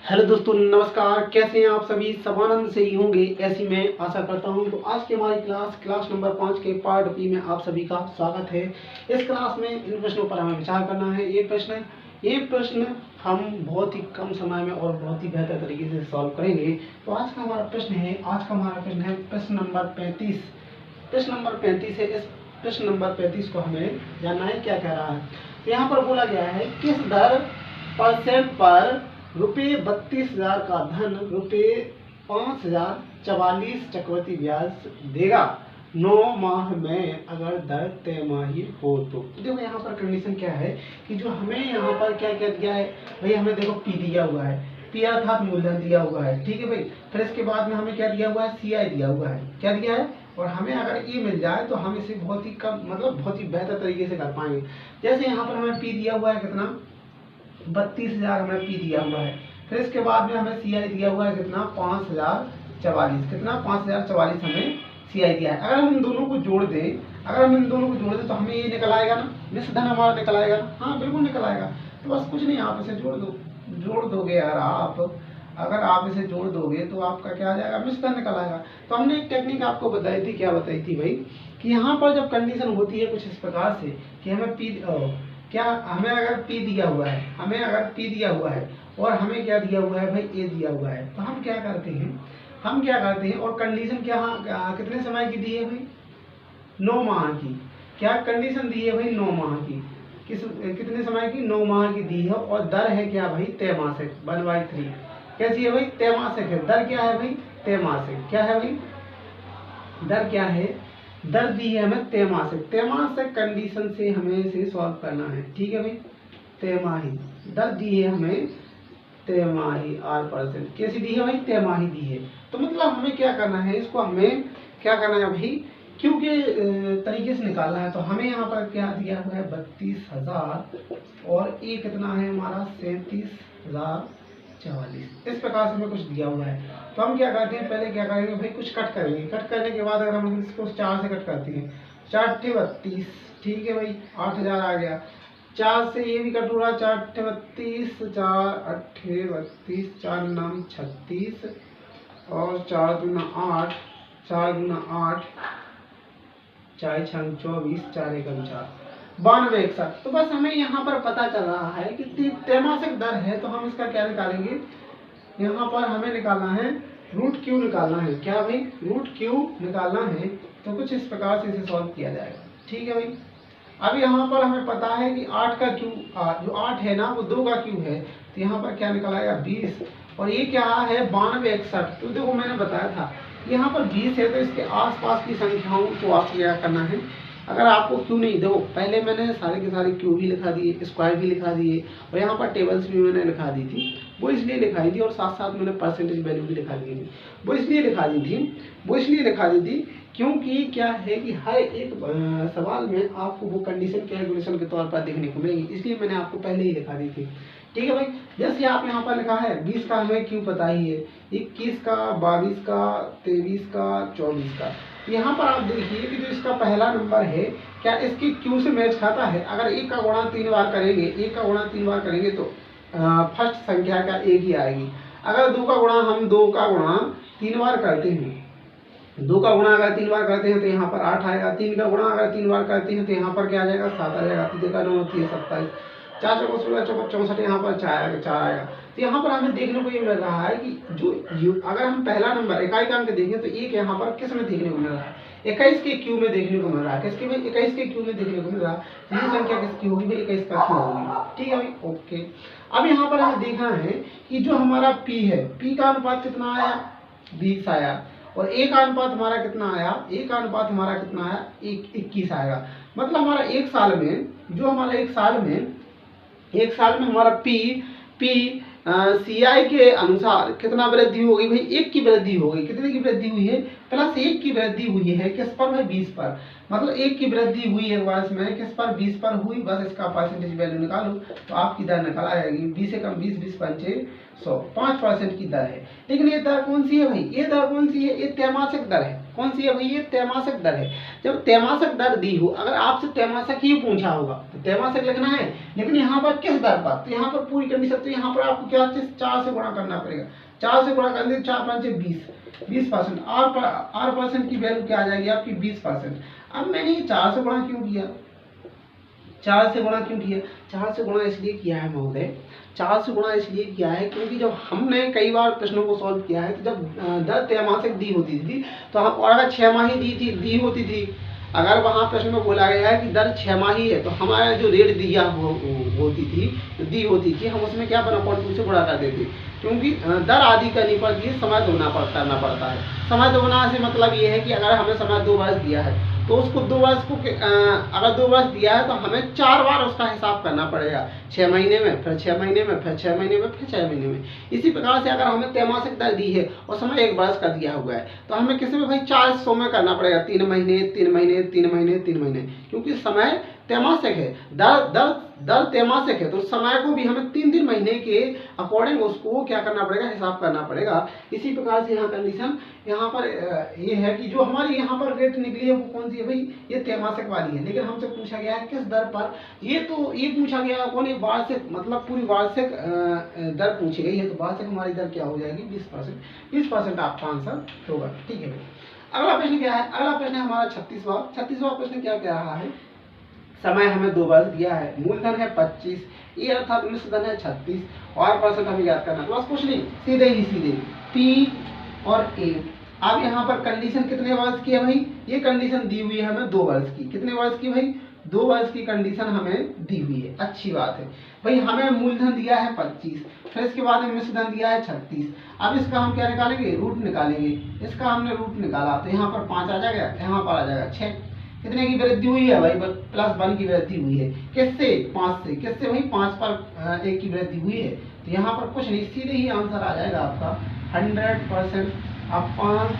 Hello दोस्तों, नमस्कार। कैसे हैं आप सभी? समानंद से ही होंगे ऐसी मैं आशा करता हूं। तो आज की हमारी क्लास नंबर 5 के पार्ट बी में आप सभी का स्वागत है। इस क्लास में इन प्रश्नों पर हमें विचार करना है। ये प्रश्न हम बहुत ही कम समय में और बहुत ही बेहतर तरीके से सॉल्व करेंगे। तो आज का हमारा प्रश्न है प्रश्न नंबर 35। प्रश्न नंबर 35 है। इस प्रश्न नंबर 35 को हमें जानना है क्या कह रहा है। तो यहाँ पर बोला गया है, किस दर परसेंट पर रुपये 32,000 का धन रुपये 5,044 चक्रवृद्धि ब्याज देगा 9 माह में अगर दर तिमाही हो तो। देखो यहाँ पर कंडीशन क्या है कि जो हमें यहाँ पर क्या क्या दिया है भाई, हमें देखो पी दिया हुआ है, पी अर्थात मूलधन दिया हुआ है, ठीक है भाई। फिर इसके बाद में हमें क्या दिया हुआ है, सीआई दिया हुआ है, क्या दिया है। और हमें अगर ये मिल जाए तो हम इसे बहुत ही कम बहुत ही बेहतर तरीके से कर पाएंगे। जैसे यहाँ पर हमें पी दिया हुआ है कितना, 32,000 हमें पी दिया हुआ है। फिर इसके बाद में हमें सीआई दिया हुआ है कितना, 5,044। कितना, 5,044 हमें सीआई दिया है। अगर हम इन दोनों को जोड़ दें तो हमें ये निकल आएगा ना, निश्चित धन हमारा निकल आएगा ना। हाँ बिल्कुल निकल आएगा। तो बस कुछ नहीं, आप इसे जोड़ दोगे यार। अगर आप इसे जोड़ दोगे तो आपका क्या आ जाएगा, निश्चित धन निकल आएगा। तो हमने एक टेक्निक आपको बताई थी, क्या बताई थी भाई, कि यहाँ पर जब कंडीशन होती है कुछ इस प्रकार से कि हमें अगर पी दिया हुआ है और हमें क्या दिया हुआ है भाई, ए दिया हुआ है, तो हम क्या करते हैं और कंडीशन कितने समय की दी है भाई, 9 माह की। क्या कंडीशन दी है भाई, 9 माह की। कितने समय की, 9 माह की दी है। और दर है क्या भाई, त्रैमासिक, 1/3। कैसी है भाई, त्रैमासिक है। दर क्या है भाई, त्रैमासिक। क्या है भाई, दर क्या है, दर दी है हमें त्रैमासिक कंडीशन से हमें इसे सॉल्व करना है, ठीक है भाई। तिमाही दर दी है हमें, तिमाही 8%। कैसी दी है भाई, तिमाही दी है। तो मतलब हमें क्या करना है, इसको हमें क्या करना है भाई, क्यों के तरीके से निकालना है। तो हमें यहाँ पर क्या दिया हुआ है, 32,000 और ये कितना है हमारा, 37,044। इस प्रकार से हमें कुछ दिया हुआ है। तो हम क्या करते हैं, पहले क्या करेंगे भाई, कुछ कट करेंगे। कट करने के बाद अगर हम इसको 4 से कट करते हैं, 4 × 32, ठीक है भाई, 8,000 आ गया। 4 से ये भी कट हो रहा, 4 × 32, 4 × 32, 4 × 9 = 36 और 4 × 2 = 8, 4 × 8, 4 × 6 = 24, 4 × 1 = 4, 92, 61। तो बस हमें यहाँ पर पता चल रहा है कि त्रैमासिक दर है। तो हम इसका क्या निकालेंगे, यहाँ पर हमें निकालना है √Q निकालना है। क्या भाई, √Q निकालना है। तो कुछ इस प्रकार से इसे सॉल्व किया जाएगा, ठीक है भाई। अब यहाँ पर हमें पता है कि 8 का Q, जो 8 है ना वो 2 का Q है। तो यहाँ पर क्या निकल आएगा, 20। और ये क्या है, 92, 61। तो देखो मैंने बताया था यहाँ पर 20 है, तो इसके आसपास की संख्याओं को आपको क्या करना है। अगर आपको क्यू नहीं, देखो पहले मैंने सारे के सारे क्यू भी लिखा दिए, स्क्वायर भी लिखा दिए, और यहाँ पर टेबल्स भी मैंने लिखा दी थी। वो इसलिए लिखा दी थी, और साथ साथ मैंने परसेंटेज वैल्यू भी लिखा दी थी। वो इसलिए लिखा दी थी क्योंकि क्या है कि हर एक सवाल में आपको वो कंडीशन कैलकुलेशन के तौर पर देखने को मिलेगी, इसलिए मैंने आपको पहले ही लिखा दी थी, ठीक है भाई। जैसे आप यहाँ पर लिखा है 20 का हमें क्यों पता ही है, 21 का, 22 का, 23 का, 24 का। यहाँ पर आप देखिए कि जो इसका पहला नंबर है, क्या इसकी क्यू से मैच खाता है। अगर 1 का गुणा 3 बार करेंगे तो फर्स्ट संख्या का 1 ही आएगी। अगर 2 का गुणा हम 2 का गुणा 3 बार करते हैं, 2 का गुणा अगर 3 बार करते हैं तो यहाँ पर 8 आएगा। 3 का गुणा अगर 3 बार करते हैं तो यहाँ पर क्या आ जाएगा, 7 आ जाएगा। 3 का 9 3 27, 4 चौको 16 चौको 64, यहाँ पर 4 आएगा। तो यहाँ पर हमें देखने को ये मिल रहा है कि अगर हम पहला नंबर इकाई का अंक देखें तो एक यहाँ पर किस में देखने को मिल रहा है, 21 के क्यू में देखने को मिल रहा है। किसके में, 21 के क्यू में देखने को मिल रहा है। ये संख्या किसकी होगी भाई, 21 का क्यू होगी, ठीक है भाई, ओके। अब यहाँ पर हमें देखना है कि जो हमारा पी है, पी का अनुपात कितना आया, 20 आया। और ए का अनुपात हमारा कितना आया, 21 आएगा। मतलब हमारा एक साल में हमारा पी सीआई के अनुसार कितना वृद्धि हो गई भाई, 1 की वृद्धि हो गई। कितने की वृद्धि हुई है, +1 की वृद्धि हुई है। किस पर भाई, 20 पर। मतलब 1 की वृद्धि हुई है वर्ष में, किस पर, 20 पर हुई। बस इसका परसेंटेज वैल्यू निकालो तो आपकी दर निकल आएगी। 20 से कम 20, 20 पंचे 100, 5% की दर है। लेकिन ये दर कौन सी है भाई, ये दर कौन सी है, ये त्रैमासिक दर है। कौन सी है भाई, ये त्रैमासिक दर है। जब त्रैमासिक दर दी हो, अगर आपसे त्रैमासिक ही पूछा होगा तो त्रैमासिक लिखना है, लेकिन यहाँ पर किस दर पर, तो यहाँ पर पूरी कंडीशन, तो यहाँ पर आपको क्या 4 से गुणा करना पड़ेगा। 4 से गुणा करने 4 5 20%। R% की वैल्यू क्या आ जाएगी आपकी 20%। अब मैंने ये 4 से गुणा क्यों किया, 4 से गुणा क्यों किया? 4 से गुणा इसलिए किया है महोदय, 4 से गुणा इसलिए किया है क्योंकि जब हमने कई बार प्रश्नों को सॉल्व किया है तो जब दर त्रैमासिक दी होती थी तो हम, और अगर 6 माही दी होती थी, अगर वहाँ प्रश्न में बोला गया है कि दर 6 माही है तो हमारा जो रेट दी होती थी हम उसमें क्या 1/2 से गुणा कर देते, क्योंकि दर आदि करनी पड़ती है, समय करना पड़ता है। समय दोगुना से मतलब ये है कि अगर हमें समय 2 वर्ष दिया है तो उसको 2 वर्ष को अगर 2 वर्ष दिया है तो हमें 4 बार उसका हिसाब करना पड़ेगा, 6 महीने में, फिर 6 महीने में, फिर 6 महीने में, फिर 6 महीने में। इसी प्रकार से अगर हमें त्रैमासिक दर दी है और समय 1 वर्ष का दिया हुआ है तो हमें किसी में भाई 4 हिस्सों में करना पड़ेगा, 3 महीने 3 महीने 3 महीने 3 महीने, क्योंकि समय त्रैमासिक है, दर त्रैमासिक है तो समय को भी हमें 3 महीने के अकॉर्डिंग उसको क्या करना पड़ेगा, हिसाब करना पड़ेगा। इसी प्रकार से यहाँ कंडीशन यहाँ पर ये है कि जो हमारी यहाँ पर रेट निकली है वो कौन सी है भाई, ये त्रैमासिक वाली है, लेकिन हमसे पूछा गया है किस दर पर। ये पूछा गया है कौन, वार्षिक, मतलब पूरी वार्षिक दर पूछी गई है, तो वार्षिक हमारी दर क्या हो जाएगी 20%। आपका आंसर होगा, ठीक है भाई। अगला प्रश्न क्या है, अगला प्रश्न है हमारा 36वां प्रश्न क्या कह रहा है, समय हमें 2 वर्ष दिया है, मूलधन है 25, ये अर्थात मिश्र धन है 36 और % हमें याद करना, बस कुछ नहीं, सीधे P और A। अब यहाँ पर कंडीशन कितने वर्ष की है भाई, ये कंडीशन दी हुई है हमें 2 वर्ष की, कितने वर्ष की भाई, 2 वर्ष की कंडीशन हमें दी हुई है, अच्छी बात है भाई। हमें मूलधन दिया है 25, फिर इसके बाद में मिश्र धन दिया है 36। अब इसका हम क्या निकालेंगे, रूट निकालेंगे, इसका हमने रूट निकाला तो यहाँ पर 5 आ जाएगा, यहाँ पर आ जाएगा 6, कितने की वृद्धि हुई है भाई, +1 की वृद्धि हुई है, किससे 5 से, किससे भाई 5 पर 1 की वृद्धि हुई है, तो यहाँ पर कुछ नहीं, सीधे ही आंसर आ जाएगा आपका 100%। अब 5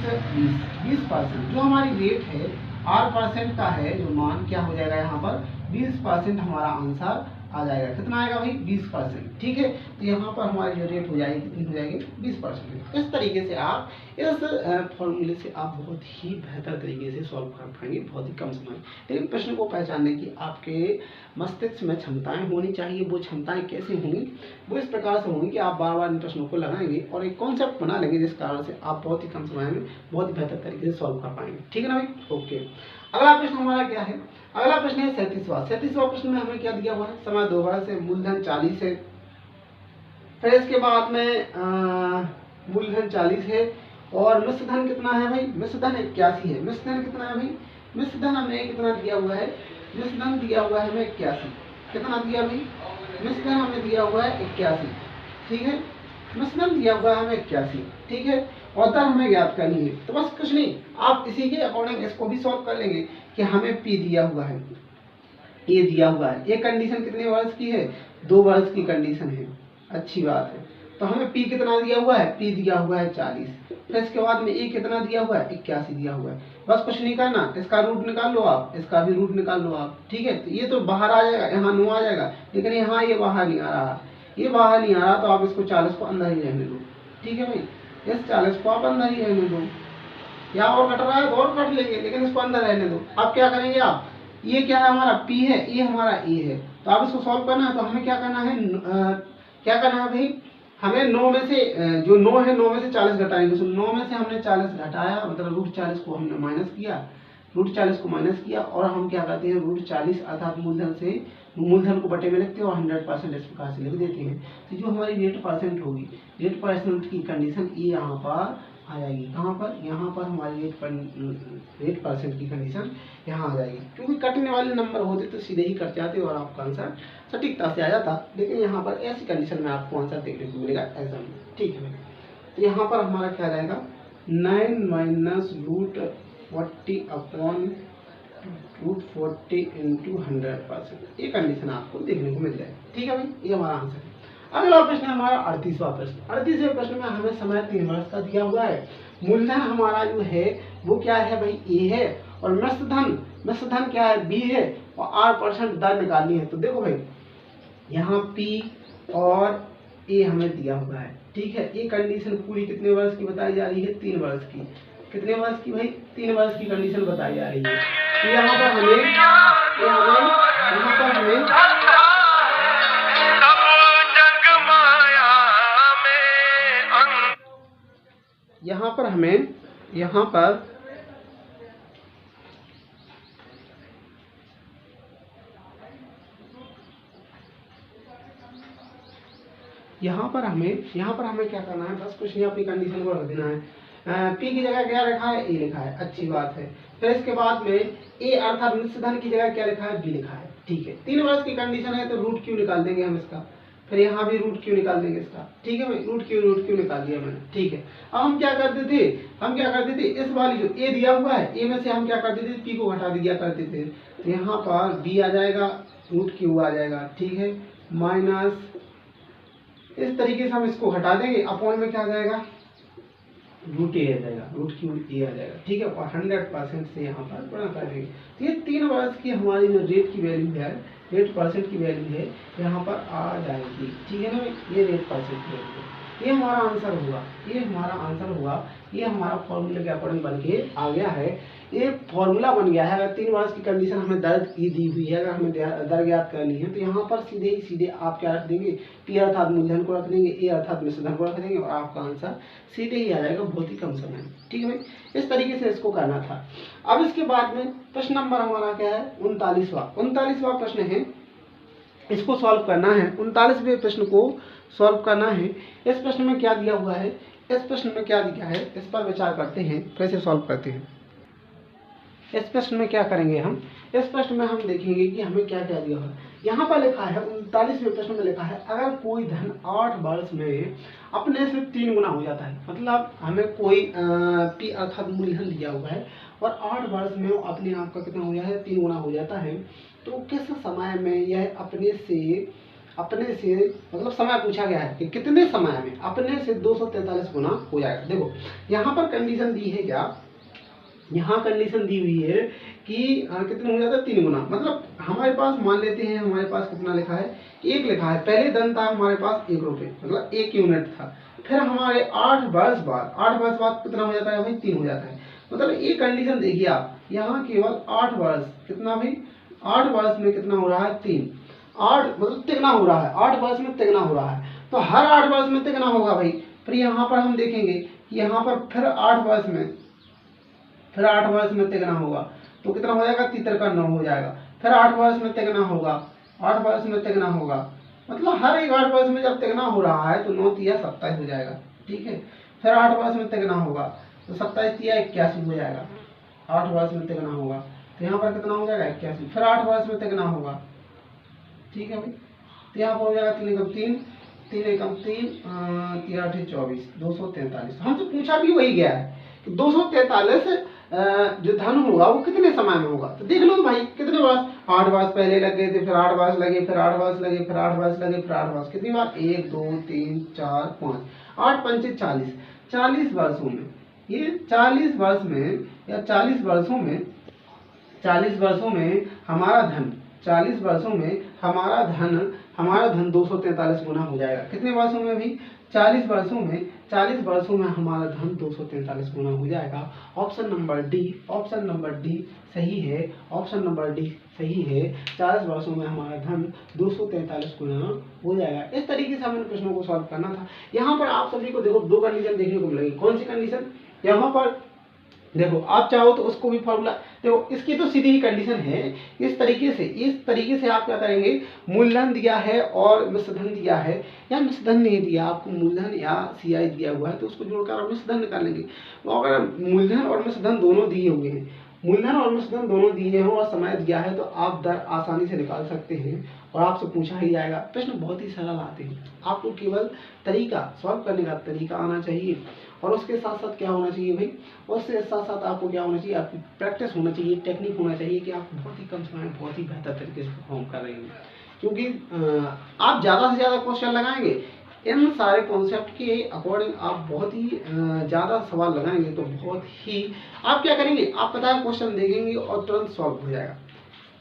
20% जो हमारी रेट है R% का है, जो मान क्या हो जाएगा यहाँ पर 20% हमारा आंसर आ जाएगा, कितना आएगा भाई 20%, ठीक है। तो यहाँ पर हमारी जो रेट हो जाएगी कितनी हो जाएगी 20%। इस तरीके से आप इस फॉर्मूले से आप बहुत ही बेहतर तरीके से सॉल्व कर पाएंगे, बहुत ही कम समय। लेकिन प्रश्न को पहचानने की आपके मस्तिष्क में क्षमताएं होनी चाहिए। वो क्षमताएं कैसे होंगी, वो इस प्रकार से होंगी कि आप बार बार इन प्रश्नों को लगाएंगे और एक कॉन्सेप्ट बना लेंगे, जिस कारण से आप बहुत ही कम समय में बहुत ही बेहतर तरीके से सॉल्व कर पाएंगे, ठीक है ना भाई। ओके, अगला प्रश्न हमारा क्या है, अगला प्रश्न है 37वां प्रश्न में हमें क्या दिया हुआ है, समय 2 वर्ष है, मूलधन 40 है, फिर इसके बाद में मूलधन 40 है और मिश्र धन कितना है भाई, मिश्र धन 81 है। मिश्र धन कितना है भाई, मिश्र धन हमें कितना दिया हुआ है, मिश्र धन दिया हुआ है हमें 81, कितना दिया भाई, मिश्र धन हमें दिया हुआ है 81, ठीक है, मिश्र धन दिया हुआ है हमें 81, ठीक है, और दर हमें ज्ञात करनी है। तो बस कुछ नहीं, आप इसी के अकॉर्डिंग इसको भी सॉल्व कर लेंगे कि हमें P दिया हुआ है, ये दिया हुआ है, ये कंडीशन कितने वर्ष की है, 2 वर्ष की कंडीशन है, अच्छी बात है। तो हमें P कितना दिया हुआ है, P दिया हुआ है 40, फिर इसके बाद में A कितना दिया हुआ है 81 दिया हुआ है। बस कुछ नहीं करना, इसका रूट निकाल लो आप, इसका भी रूट निकाल लो आप, ठीक है। तो ये तो बाहर आ जाएगा, यहाँ 9 आ जाएगा, लेकिन यहाँ ये बाहर नहीं आ रहा, ये बाहर नहीं आ रहा, तो आप इसको 40 को अंदर ही रहने दो, ठीक है भाई, इस 40 को आप अंदर ही रहने दो, या और कट रहा है तो और कट लेंगे, लेकिन इसको अंदर रहने दो। अब क्या करेंगे आप, ये क्या है हमारा P है, ये हमारा A है, तो आप इसको सॉल्व करना है। तो हमें क्या करना है, क्या करना है भाई, हमें 9 में से जो 9 है 9 में से 40 घटाएंगे। तो 9 में से हमने 40 घटाया, मतलब √40 को हमने माइनस किया, √40 को माइनस किया, और हम क्या करते हैं √40 अर्थात मूलधन को बटे में लिखते हैं और 100% इस प्रकार से लिख देते हैं। तो जो हमारी रेट परसेंट होगी, रेट परसेंट की कंडीशन ये यहाँ पर आ जाएगी, कहाँ पर, यहाँ पर हमारी रेट परसेंट की कंडीशन यहाँ आ जाएगी, क्योंकि कटने वाले नंबर होते तो सीधे ही कट जाते और आपका आंसर सटीकता से आ जाता, लेकिन यहाँ पर ऐसी कंडीशन में आपको आंसर देखने को मिलेगा एग्जाम में, ठीक है। तो यहाँ पर हमारा क्या रहेगा 9 - √40 अपॉन √40 × 100%, ये कंडीशन आपको देखने को मिल जाएगी, ठीक है भाई, ये हमारा आंसर है। अगला प्रश्न है हमारा 38वां प्रश्न। 38वें प्रश्न में हमें समय 3 वर्ष का दिया हुआ है, मूलधन हमारा जो है वो क्या है भाई A है, और मिश्र धन क्या है B है, और R% दर निकालनी है। तो देखो भाई यहाँ P और A हमें दिया हुआ है, ठीक है, ये कंडीशन पूरी कितने वर्ष की बताई जा रही है, 3 वर्ष की, कितने वर्ष की भाई, 3 वर्ष की कंडीशन बताई जा रही है। तो यहाँ पर हमें पर हमें यहाँ पर हमें क्या करना है, बस कुछ नहीं, अपनी कंडीशन को रख देना है। पी की जगह क्या लिखा है, ए लिखा है, अच्छी बात है। फिर इसके बाद में ए अर्थात मिश्र धन की जगह क्या लिखा है, बी लिखा है, ठीक है। 3 वर्ष की कंडीशन है तो रूट क्यू निकाल देंगे हम इसका, फिर यहाँ भी रूट क्यू निकाल देंगे इसका, ठीक है भाई। रूट क्यू निकाल दिया मैंने, ठीक है। अब हम क्या करते थे, इस वाली जो ए दिया हुआ है, ए में से हम क्या करते थे, पी को घटा दिया करते थे, तो यहाँ पर बी आ जाएगा, रूट क्यू आ जाएगा, ठीक है, माइनस इस तरीके से हम इसको हटा देंगे, अपॉन में क्या आ जाएगा, रूट ए आ जाएगा, रूट क्यू ए आ जाएगा, ठीक है। और 100% से यहाँ पर गुणा कर देंगे। तो ये 3 वर्ष की हमारी जो रेट की वैल्यू है, रेट परसेंट की वैल्यू है, यहाँ पर आ जाएगी, ठीक है ना। ये रेट परसेंट की वैल्यू है, ये हमारा आंसर होगा, ये हमारा फॉर्मूले के अकॉर्डिंग बन के आ गया है। ये फॉर्मूला बन गया है। अगर 3 वर्ष की कंडीशन हमें दर्ज की दी हुई है, अगर हमें दर ज्ञात करनी है, तो यहाँ पर सीधे आप क्या रख देंगे, पी अर्थात मूलधन को रख देंगे, ए अर्थात मिश्र धन को रख देंगे, और आपका आंसर सीधे ही आ जाएगा, बहुत ही कम समय में, ठीक है भाई। इस तरीके से इसको करना था। अब इसके बाद में प्रश्न नंबर हमारा क्या है, 39वां प्रश्न है, इसको सॉल्व करना है। 39वें प्रश्न को सॉल्व करना है। इस प्रश्न में क्या दिया हुआ है, इस पर विचार करते हैं, कैसे सॉल्व करते हैं। इस प्रश्न में क्या करेंगे हम, इस प्रश्न में हम देखेंगे कि हमें क्या क्या दिया हुआ है। यहाँ पर लिखा है 39वें प्रश्न में लिखा है, अगर कोई धन 8 वर्ष में अपने से 3 गुना हो जाता है, मतलब हमें कोई पी अर्थात मूलधन दिया हुआ है और 8 वर्ष में अपने आप का कितना हो जाता है, 3 गुना हो जाता है, तो किस समय में यह अपने से मतलब समय पूछा गया है कि कितने समय में अपने से 243 गुना हो जाएगा। देखो यहाँ पर कंडीशन दी है क्या, यहाँ कंडीशन दी हुई है कि कितना हो जाता है, 3 गुना। मतलब हमारे पास मान लेते हैं, हमारे पास कितना लिखा है, 1 लिखा है। पहले धन था हमारे पास 1 रुपये, मतलब 1 यूनिट था। फिर हमारे 8 वर्ष बाद कितना हो जाता है भाई, 3 हो जाता है। मतलब ये कंडीशन देखिए आप, यहाँ केवल 8 वर्ष, कितना भाई, 8 वर्ष में कितना हो रहा है, 3, 8 मतलब तिगुना हो रहा है, 8 वर्ष में तिगुना हो रहा है, तो हर 8 वर्ष में तिगुना होगा भाई। फिर यहाँ पर हम देखेंगे कि यहाँ पर फिर 8 वर्ष में तिगुना होगा, तो कितना हो जाएगा, 3 का 9 हो जाएगा। फिर 8 वर्ष में तिगुना होगा, 8 वर्ष में तिगुना होगा, मतलब हर एक 8 वर्ष में जब तिगुना हो रहा है तो 9 तिया 27 हो जाएगा, ठीक है। फिर 8 वर्ष में तिगुना होगा तो 27 तिया 81 हो जाएगा, 8 वर्ष में तिगुना होगा, तो यहाँ पर कितना हो जाएगा, 81। फिर 8 वर्ष में तिगुना होगा, ठीक है भाई, तो यहाँ पर हो जाएगा 3 एकम 3, 3 एकम 3, 3 8 24, 243। हमसे पूछा भी वही गया है कि 243 जो धन होगा वो कितने समय में होगा। तो देख लो भाई कितने वर्ष, 8 वर्ष पहले लगे थे, फिर 8 वर्ष लगे, फिर 8 वर्ष लगे, फिर 8 वर्ष लगे, फिर 8 वर्ष, कितनी बार, 1 2 3 4 5, 8 पंचे 40, 40 वर्षों में, ये 40 वर्ष में या 40 वर्षों में हमारा धन, 40 वर्षों में हमारा धन 243 गुना हो जाएगा। कितने वर्षों में भी, 40 वर्षों में हमारा धन 243 गुना हो जाएगा। ऑप्शन नंबर डी सही है, 40 वर्षों में हमारा धन 243 गुना हो जाएगा। इस तरीके से हमें प्रश्नों को सॉल्व करना था। यहाँ पर आप सभी को देखो 2 कंडीशन देखने को मिलेगी। कौन सी कंडीशन, यहाँ पर देखो आप चाहो तो उसको भी फॉर्मूला देखो, इसकी तो सीधी ही कंडीशन है। इस तरीके से आप क्या करेंगे, मूलधन दिया है और मिश्रधन दिया है, या मिश्रधन नहीं दिया आपको, मूलधन या सीआई दिया हुआ है, तो उसको जोड़कर आप मिश्रधन निकालेंगे। तो अगर मूलधन और मिश्रधन दोनों दिए हुए हैं, और समय दिया है, तो आप दर आसानी से निकाल सकते हैं और आपसे पूछा ही जाएगा। प्रश्न बहुत ही सरल आते हैं, आपको केवल सॉल्व करने का तरीका आना चाहिए, और उसके साथ साथ क्या होना चाहिए भाई, उसके साथ साथ आपको क्या होना चाहिए, आपकी प्रैक्टिस होना चाहिए, टेक्निक होना चाहिए कि आप बहुत ही कम समय में बहुत ही बेहतर तरीके से परफॉर्म कर रहे हैं। क्योंकि आप ज़्यादा से ज़्यादा क्वेश्चन लगाएंगे, इन सारे कॉन्सेप्ट के अकॉर्डिंग आप बहुत ही ज़्यादा सवाल लगाएंगे, तो बहुत ही आप क्या करेंगे, आप पता है क्वेश्चन देखेंगे और तुरंत सॉल्व हो जाएगा।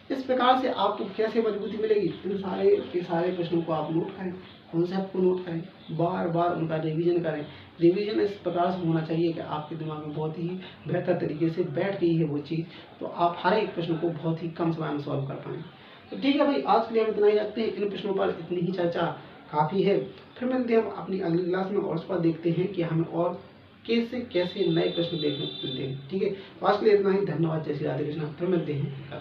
इस प्रकार से आपको कैसे मजबूती मिलेगी, इन सारे प्रश्नों को आप नोट करें, कॉन्सेप्ट को नोट करें, बार बार उनका रिवीजन करें। रिवीजन इस प्रकार से होना चाहिए कि आपके दिमाग में बहुत ही बेहतर तरीके से बैठ गई है वो चीज़, तो आप हर एक प्रश्न को बहुत ही कम समय में सॉल्व कर पाएंगे। तो ठीक है भाई, आज के लिए हम इतना ही रखते हैं। इन प्रश्नों पर इतनी ही चर्चा काफ़ी है। फिर मिलते हैं हम अपनी अगली क्लास में और उस पर देखते हैं कि हमें और कैसे कैसे नए प्रश्न देखने को मिलते हैं। ठीक है, तो आज के लिए इतना ही। धन्यवाद। जय श्री राधे कृष्ण। फिर मिलते हैं कल।